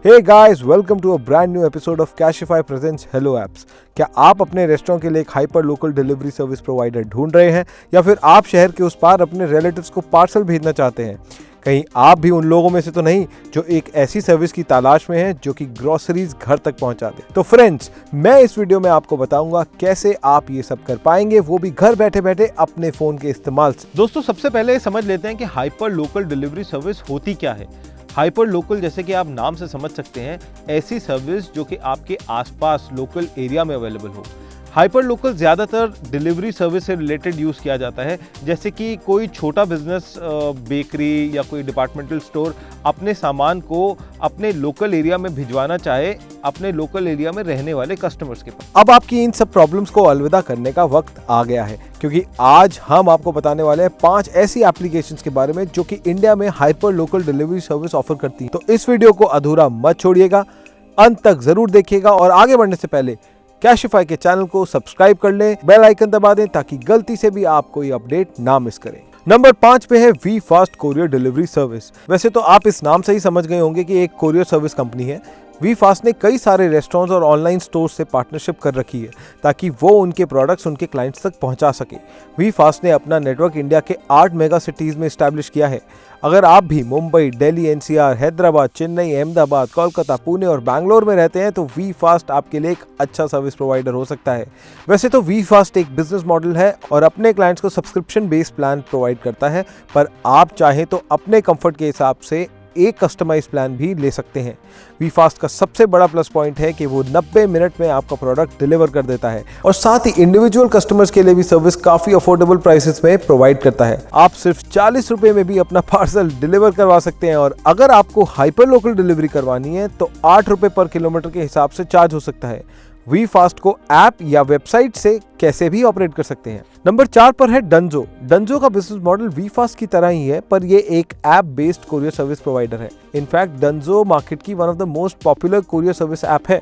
Hey guys, welcome to a brand new episode of Cashify presents hello apps. क्या आप अपने restaurant के लिए एक hyper local delivery service provider ढूंढ रहे हैं या फिर आप शहर के उस पार अपने रिलेटिव्स को पार्सल भेजना चाहते हैं? कहीं आप भी उन लोगों में से तो नहीं जो एक ऐसी सर्विस की तलाश में हैं जो कि ग्रोसरीज घर तक पहुंचा दे? तो फ्रेंड्स, मैं इस वीडियो में आपको बताऊंगा कैसे आप ये सब कर पाएंगे, वो भी घर बैठे बैठे अपने फोन के इस्तेमाल से। दोस्तों, सबसे पहले समझ लेते हैं कि हाइपर लोकल डिलीवरी सर्विस होती क्या है। हाइपर लोकल, जैसे कि आप नाम से समझ सकते हैं, ऐसी सर्विस जो कि आपके आसपास लोकल एरिया में अवेलेबल हो। हाइपर लोकल ज़्यादातर डिलीवरी सर्विस से रिलेटेड यूज़ किया जाता है, जैसे कि कोई छोटा बिजनेस, बेकरी या कोई डिपार्टमेंटल स्टोर अपने सामान को अपने लोकल एरिया में भिजवाना चाहे अपने लोकल एरिया में रहने वाले कस्टमर्स के पास। अब आपकी इन सब प्रॉब्लम्स को अलविदा करने का वक्त आ गया है, क्योंकि आज हम आपको बताने वाले हैं 5 ऐसी एप्लीकेशंस के बारे में जो कि इंडिया में hyper local delivery service offer करती हैं। तो इस वीडियो को अधूरा मत छोड़िएगा, अंत तक जरूर देखिएगा और आगे बढ़ने से पहले कैशिफाई के चैनल को सब्सक्राइब कर लें, बेल आइकन दबा दें ताकि गलती से भी आप कोई अपडेट ना मिस करें। नंबर 5 पे है we fast courier delivery service. वैसे तो आप इस नाम से ही समझ गए होंगे कि एक कोरियर सर्विस कंपनी है। वी फास्ट ने कई सारे रेस्टोरेंट्स और ऑनलाइन स्टोर से पार्टनरशिप कर रखी है ताकि वो उनके प्रोडक्ट्स उनके क्लाइंट्स तक पहुंचा सके। वी फास्ट ने अपना नेटवर्क इंडिया के 8 मेगा सिटीज में एस्टैब्लिश किया है। अगर आप भी मुंबई, दिल्ली, एनसीआर, हैदराबाद, चेन्नई, अहमदाबाद, कोलकाता, पुणे और बैंगलोर में रहते हैं तो वी फास्ट आपके लिए एक अच्छा सर्विस प्रोवाइडर हो सकता है। वैसे तो वी फास्ट एक बिजनेस मॉडल है और अपने क्लाइंट्स को सब्सक्रिप्शन बेस्ड प्लान प्रोवाइड करता है, पर आप चाहें तो अपने कंफर्ट के हिसाब से एक कस्टमाइज प्लान भी ले सकते हैं। वी फास्ट का सबसे बड़ा प्लस पॉइंट है कि वो 90 मिनट में आपका प्रोडक्ट डिलीवर कर देता है और साथ ही इंडिविजुअल कस्टमर्स के लिए भी सर्विस काफी अफोर्डेबल प्राइसेस में प्रोवाइड करता है। आप सिर्फ 40 रुपए में भी अपना पार्सल डिलीवर करवा सकते हैं और अगर आपको हाइपर लोकल डिलीवरी करवानी है तो 8 रुपए पर किलोमीटर के हिसाब से चार्ज हो सकता है। वी फास्ट को ऐप या वेबसाइट से कैसे भी ऑपरेट कर सकते हैं। नंबर 4 पर है डंजो। डंजो का बिजनेस मॉडल वी फास्ट की तरह ही है, पर ये एक app based courier service provider है। इनफैक्ट डंजो मार्केट की one of the most popular courier service app है।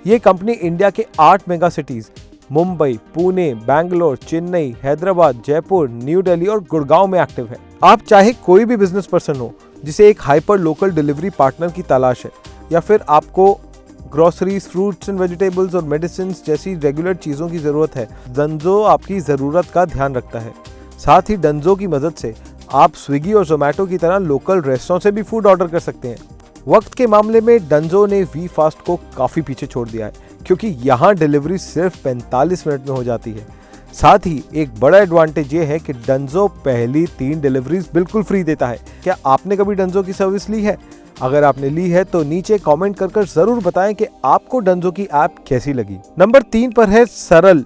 ये कंपनी इंडिया के 8 mega cities Mumbai, Pune, Bangalore, Chennai, Hyderabad, Jaipur, new Delhi और गुड़गांव में एक्टिव है। आप चाहे कोई भी बिजनेस पर्सन हो जिसे एक हाइपर लोकल डिलीवरी पार्टनर की तलाश है, या फिर आपको ग्रोसरीज, फ्रूट्स एंड वेजिटेबल्स और मेडिसिन जैसी रेगुलर चीज़ों की ज़रूरत है, डंजो आपकी ज़रूरत का ध्यान रखता है। साथ ही डंजो की मदद से आप स्विगी और जोमेटो की तरह लोकल रेस्टोरेंट से भी फूड ऑर्डर कर सकते हैं। वक्त के मामले में डंजो ने वी फास्ट को काफ़ी पीछे छोड़ दिया है, क्योंकि यहाँ डिलीवरी सिर्फ 45 मिनट में हो जाती है। साथ ही एक बड़ा एडवांटेज ये है कि डंजो पहली 3 डिलीवरीज बिल्कुल फ्री देता है। क्या आपने कभी डंजो की सर्विस ली है? अगर आपने ली है तो नीचे कमेंट कर जरूर बताएं कि आपको डंजो की ऐप कैसी लगी। नंबर 3 पर है सरल,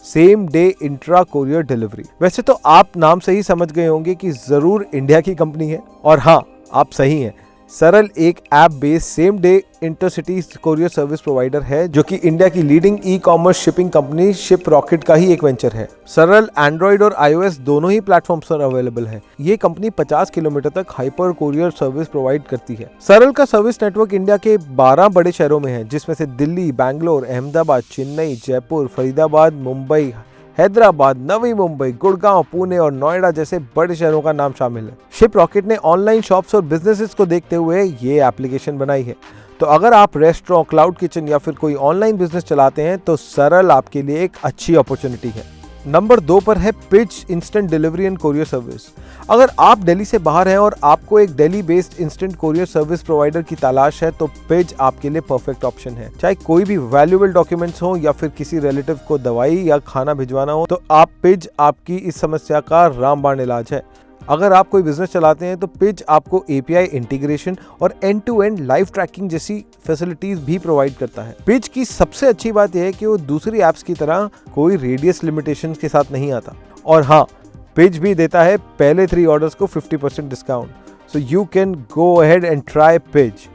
same day intra courier delivery. वैसे तो आप नाम से ही समझ गए होंगे कि जरूर इंडिया की कंपनी है, और हाँ, आप सही हैं। सरल एक app based same day intercity courier service provider है जो कि इंडिया की leading e commerce shipping company ship rocket का ही एक वेंचर है। सरल एंड्रॉइड और iOS दोनों ही प्लेटफॉर्म्स पर अवेलेबल है। ये कंपनी 50 किलोमीटर तक हाइपर कोरियर सर्विस प्रोवाइड करती है। सरल का सर्विस नेटवर्क इंडिया के 12 बड़े शहरों में है, जिसमें से दिल्ली, बैंगलोर, अहमदाबाद, चेन्नई, जयपुर, फरीदाबाद, मुंबई, हैदराबाद, नवी मुंबई, गुड़गांव, पुणे और नोएडा जैसे बड़े शहरों का नाम शामिल है। शिप रॉकेट ने ऑनलाइन शॉप्स और बिजनेसेस को देखते हुए ये एप्लीकेशन बनाई है। तो अगर आप रेस्टोरेंट, क्लाउड किचन या फिर कोई ऑनलाइन बिजनेस चलाते हैं तो सरल आपके लिए एक अच्छी अपॉर्चुनिटी है। नंबर 2 पर है Pidge instant delivery and courier service. अगर आप दिल्ली से बाहर हैं और आपको एक Delhi based instant courier service provider की तलाश है तो पिज आपके लिए परफेक्ट ऑप्शन है। चाहे कोई भी वैल्यूएबल डॉक्यूमेंट्स हो या फिर किसी रिलेटिव को दवाई या खाना भिजवाना हो, तो आप पिज आपकी इस समस्या का रामबाण इलाज है। अगर आप कोई बिजनेस चलाते हैं तो पिज आपको API इंटीग्रेशन और end to end live tracking जैसी फैसिलिटीज भी प्रोवाइड करता है। पिज की सबसे अच्छी बात यह है कि वो दूसरी ऐप्स की तरह कोई रेडियस लिमिटेशंस के साथ नहीं आता, और हाँ, पिज भी देता है पहले 3 ऑर्डर्स को 50% discount. So you can go ahead and try Pidge.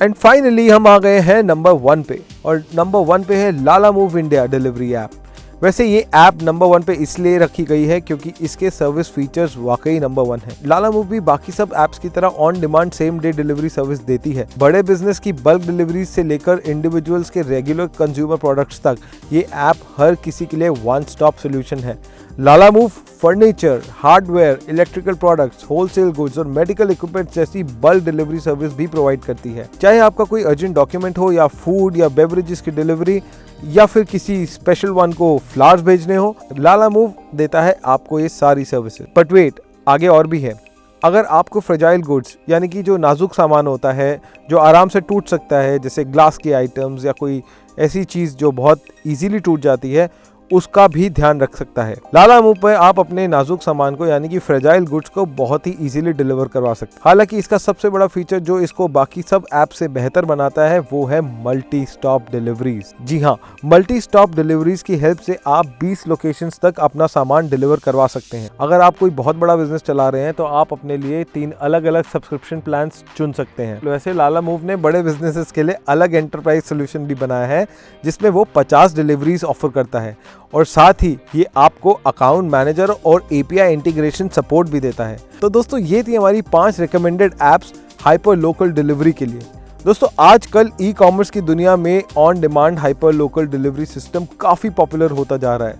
And finally हम आ गए हैं नंबर 1 पे, और नंबर 1 पे है लालामूव इंडिया डिलीवरी ऐप। वैसे ये ऐप नंबर 1 पे इसलिए रखी गई है क्योंकि इसके सर्विस फीचर्स वाकई नंबर 1 है। लालामूव भी बाकी सब ऐप्स की तरह on demand same day delivery service देती है। बड़े बिजनेस की बल्क डिलीवरी से लेकर इंडिविजुअल्स के रेगुलर कंज्यूमर प्रोडक्ट्स तक ये ऐप हर किसी के लिए वन स्टॉप सोल्यूशन है। Lalamove furniture, hardware, electrical products, wholesale goods और मेडिकल इक्विपमेंट जैसी बल्क डिलीवरी सर्विस भी प्रोवाइड करती है। चाहे आपका कोई अर्जेंट डॉक्यूमेंट हो या फूड या बेवरेजेस की डिलीवरी या फिर किसी स्पेशल वन को फ्लावर्स भेजने हो, लालामूव देता है आपको ये सारी सर्विसेज। बट वेट, आगे और भी है। अगर आपको फ्रेजाइल गुड्स यानी कि जो नाजुक सामान होता है जो आराम से टूट सकता है, जैसे ग्लास के आइटम्स या कोई ऐसी चीज़ जो बहुत इजीली टूट जाती है, उसका भी ध्यान रख सकता है। लालामूव पर आप अपने नाजुक सामान को यानी कि फ्रेजाइल गुड्स को बहुत ही इजीली डिलीवर करवा सकते हैं। हालांकि इसका सबसे बड़ा फीचर जो इसको बाकी सब ऐप से बेहतर बनाता है वो है मल्टी स्टॉप डिलीवरीज। जी हाँ, मल्टी स्टॉप डिलीवरीज की हेल्प से आप 20 लोकेशंस तक अपना सामान डिलीवर करवा सकते हैं। अगर आप कोई बहुत बड़ा बिजनेस चला रहे हैं तो आप अपने लिए 3 अलग अलग सब्सक्रिप्शन प्लान चुन सकते हैं। वैसे लालामूव ने बड़े बिजनेसेस के लिए अलग एंटरप्राइज सोल्यूशन भी बनाया है जिसमें वो 50 डिलीवरीज ऑफर करता है और साथ ही ये आपको अकाउंट मैनेजर और एपीआई इंटीग्रेशन सपोर्ट भी देता है। तो दोस्तों, ये थी हमारी 5 recommended apps hyper local delivery के लिए। दोस्तों, आजकल ई कॉमर्स की दुनिया में on demand hyper local delivery system काफ़ी पॉपुलर होता जा रहा है।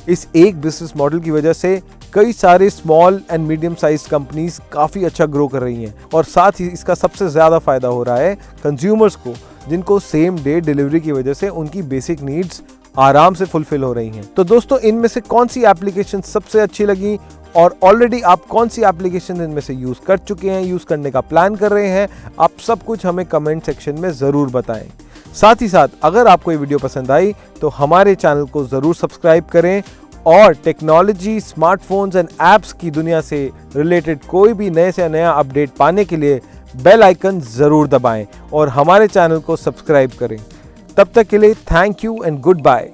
इस एक बिजनेस मॉडल की वजह से कई सारे small and medium size companies काफ़ी अच्छा ग्रो कर रही हैं और साथ ही इसका सबसे ज़्यादा फायदा हो रहा है कंज्यूमर्स को, जिनको सेम डे डिलीवरी की वजह से उनकी बेसिक नीड्स आराम से फुलफिल हो रही हैं। तो दोस्तों, इनमें से कौन सी एप्लीकेशन सबसे अच्छी लगी और ऑलरेडी आप कौन सी एप्लीकेशन इनमें से यूज़ कर चुके हैं, यूज़ करने का प्लान कर रहे हैं, आप सब कुछ हमें कमेंट सेक्शन में ज़रूर बताएं। साथ ही साथ अगर आपको ये वीडियो पसंद आई तो हमारे चैनल को ज़रूर सब्सक्राइब करें और टेक्नोलॉजी, स्मार्टफोन्स एंड ऐप्स की दुनिया से रिलेटेड कोई भी नए से नया अपडेट पाने के लिए बेल आइकन ज़रूर दबाएं और हमारे चैनल को सब्सक्राइब करें। तब तक के लिए thank you and good bye.